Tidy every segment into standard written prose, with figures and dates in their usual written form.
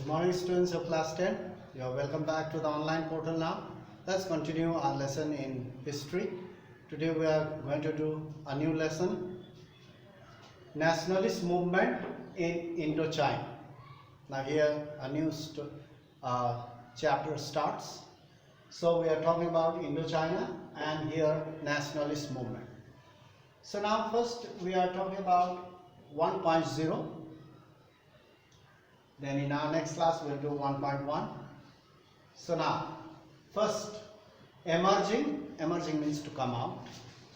morning, students of class 10. You are welcome back to the online portal now. Let's continue our lesson in history. Today we are going to do a new lesson, nationalist movement in Indochina. Now here a new chapter starts. So we are talking about Indochina and here nationalist movement. So now first we are talking about 1.0. Then in our next class we will do 1.1. So now first emerging means to come out.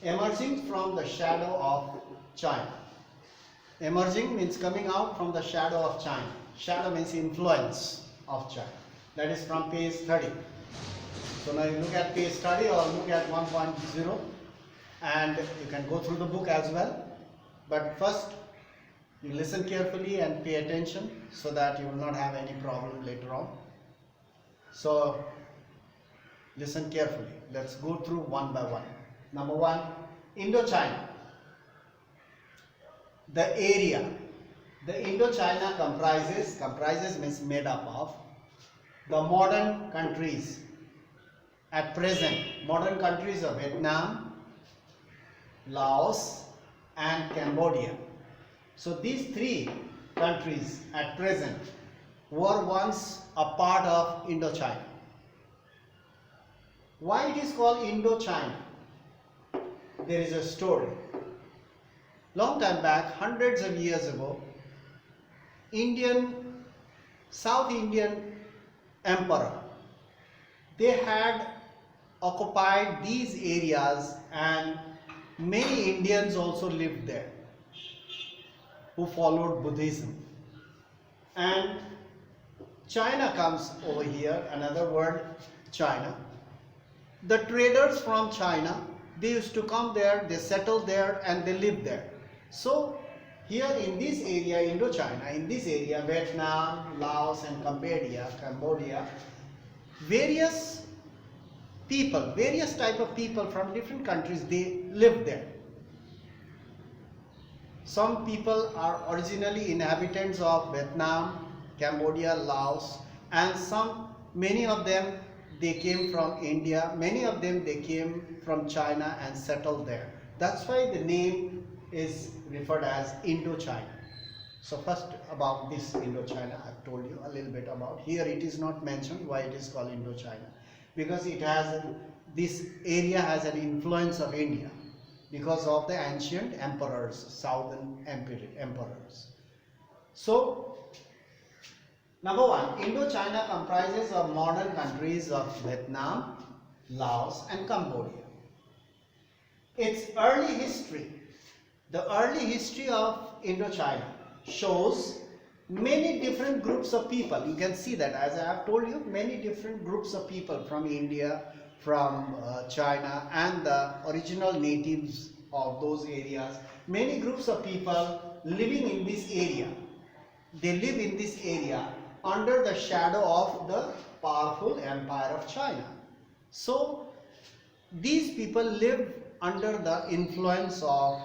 Emerging from the shadow of China. Emerging means coming out from the shadow of China. Shadow means influence of China. That is from page 30. So now you look at page 30 or look at 1.0 and you can go through the book as well. But first you listen carefully and pay attention so that you will not have any problem later on. So listen carefully. Let's go through one by one. Number one, Indochina. The area. The Indochina comprises means made up of the modern countries. At present, modern countries are Vietnam, Laos and Cambodia. So these three countries at present were once a part of Indochina. Why it is called Indochina? There is a story. Long time back, hundreds of years ago, South Indian emperor, they had occupied these areas and many Indians also lived there who followed Buddhism. And China comes over here, another word, China. The traders from China, they used to come there, they settled there and they lived there. So here in this area, Indochina, in this area, Vietnam, Laos and Cambodia, various type of people from different countries, they lived there. Some people are originally inhabitants of Vietnam, Cambodia, Laos, and many of them they came from India, many of them they came from China and settled there. That's why the name is referred as Indochina. So first about this Indochina, I've told you a little bit about. Here it is not mentioned why it is called Indochina, because this area has an influence of India because of the ancient emperors, southern emperors. So number one, Indochina comprises of modern countries of Vietnam, Laos and Cambodia. Its early history, the early history of Indochina shows many different groups of people. You can see that, as I have told you, many different groups of people from India, from China and the original natives of those areas. Many groups of people living in this area. They live in this area under the shadow of the powerful empire of China. So these people live under the influence of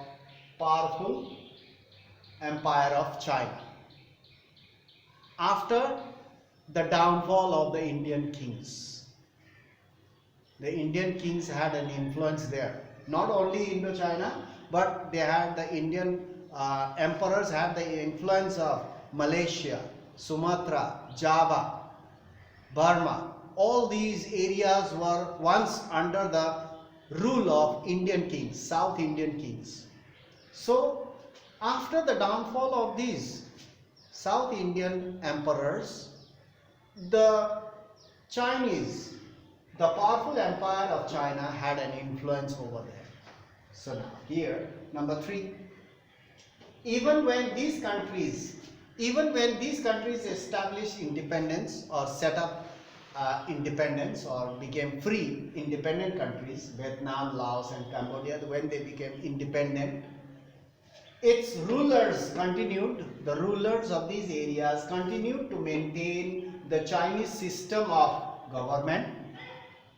powerful empire of China. After the downfall of the Indian kings, the Indian kings had an influence there. Not only Indochina, but they had the Indian emperors had the influence of Malaysia, Sumatra, Java, Burma. All these areas were once under the rule of Indian kings, South Indian kings. So after the downfall of these South Indian emperors, the Chinese, the powerful empire of China had an influence over there. So now here, number three, even when these countries established independence or set up independence or became free independent countries, Vietnam, Laos and Cambodia, when they became independent, its rulers the rulers of these areas continued to maintain the Chinese system of government.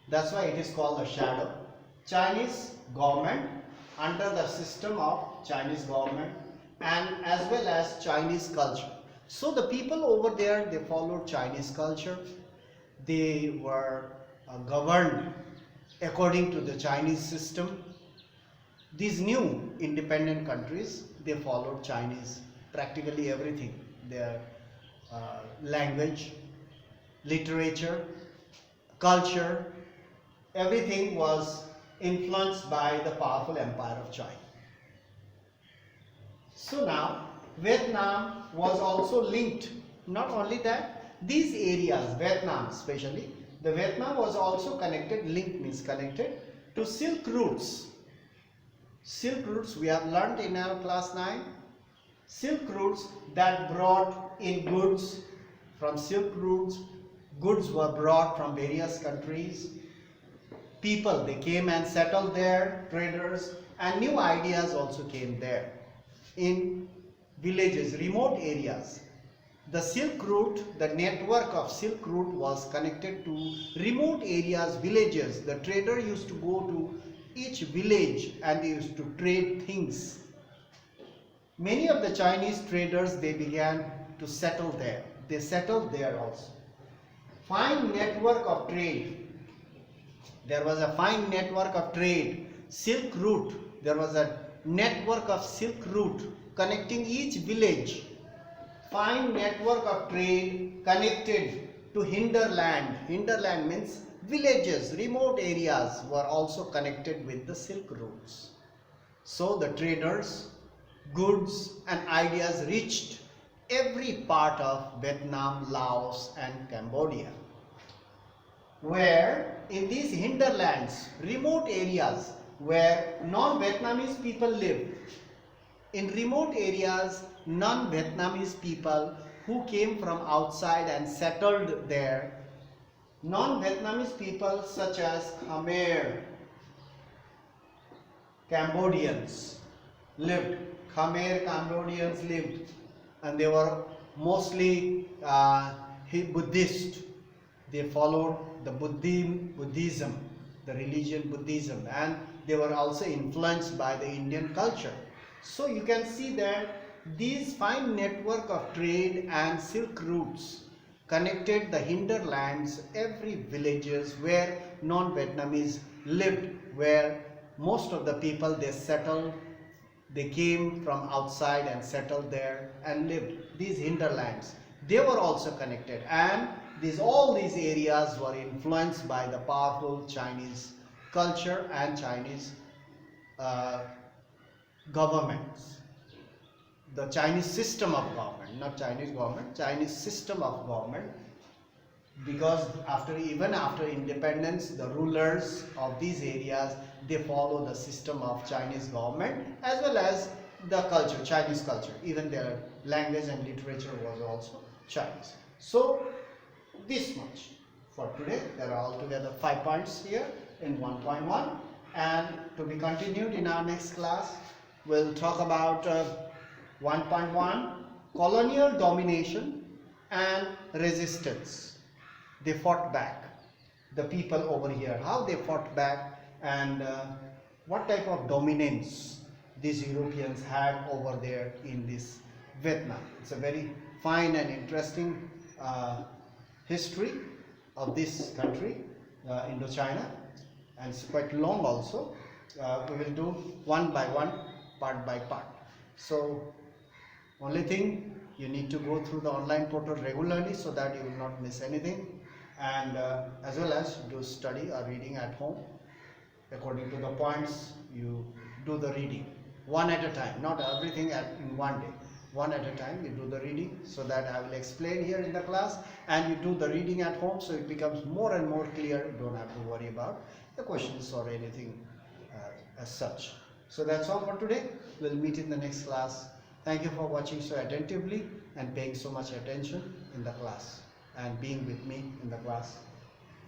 That's why it is called the shadow. Chinese government, under the system of Chinese government and as well as Chinese culture. So the people over there, they followed Chinese culture. They were governed according to the Chinese system. These new independent countries, they followed Chinese, practically everything. Their language, literature, culture, everything was influenced by the powerful empire of China. So now Vietnam was also linked. Not only that, these areas, Vietnam especially, the Vietnam was also connected, linked means connected, to Silk routes. Silk routes we have learned in our class 9. Silk routes that brought in goods. From silk routes, goods were brought from various countries. People, they came and settled there, traders, and new ideas also came there. In villages, remote areas, the Silk Route, the network of Silk Route was connected to remote areas, villages. The trader used to go to each village and they used to trade things. Many of the Chinese traders, they began to settle there. They settled there also. Fine network of trade. There was a fine network of trade. Silk Route. There was a network of Silk Route connecting each village. Fine network of trade connected to hinterland. Hinterland means villages, remote areas were also connected with the Silk routes. So the traders, goods and ideas reached every part of Vietnam, Laos and Cambodia. Where in these hinterlands, remote areas where non-Vietnamese people live, in remote areas, non-Vietnamese people who came from outside and settled there, non-Vietnamese people such as Khmer, Cambodians lived. Khmer Cambodians lived, and they were mostly Buddhist. They followed the Buddhism, the religion Buddhism, and they were also influenced by the Indian culture. So you can see that these fine network of trade and silk routes connected the hinterlands, every villages where non-Vietnamese lived, where most of the people they settled, they came from outside and settled there and lived. These hinterlands, they were also connected, and all these areas were influenced by the powerful Chinese culture and Chinese governments. The Chinese system of government, not Chinese government, Chinese system of government, because even after independence, the rulers of these areas, they follow the system of Chinese government as well as the culture, Chinese culture. Even their language and literature was also Chinese. So this much for today. There are altogether 5 points here in 1.1, and to be continued in our next class. We'll talk about 1.1, colonial domination and resistance. They fought back, the people over here, how they fought back, and what type of dominance these Europeans had over there in this Vietnam. It's a very fine and interesting history of this country, Indochina, and it's quite long also. We will do one by one, part by part. So only thing, you need to go through the online portal regularly so that you will not miss anything, and as well as do study or reading at home. According to the points, you do the reading one at a time, not everything in one day. One at a time you do the reading, so that I will explain here in the class, and you do the reading at home, so it becomes more and more clear. You don't have to worry about the questions or anything as such. So that's all for today. We'll meet in the next class. Thank you for watching so attentively and paying so much attention in the class and being with me in the class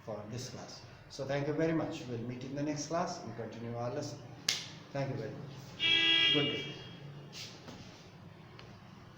for this class. So thank you very much. We'll meet in the next class and continue our lesson. Thank you very much. Good day.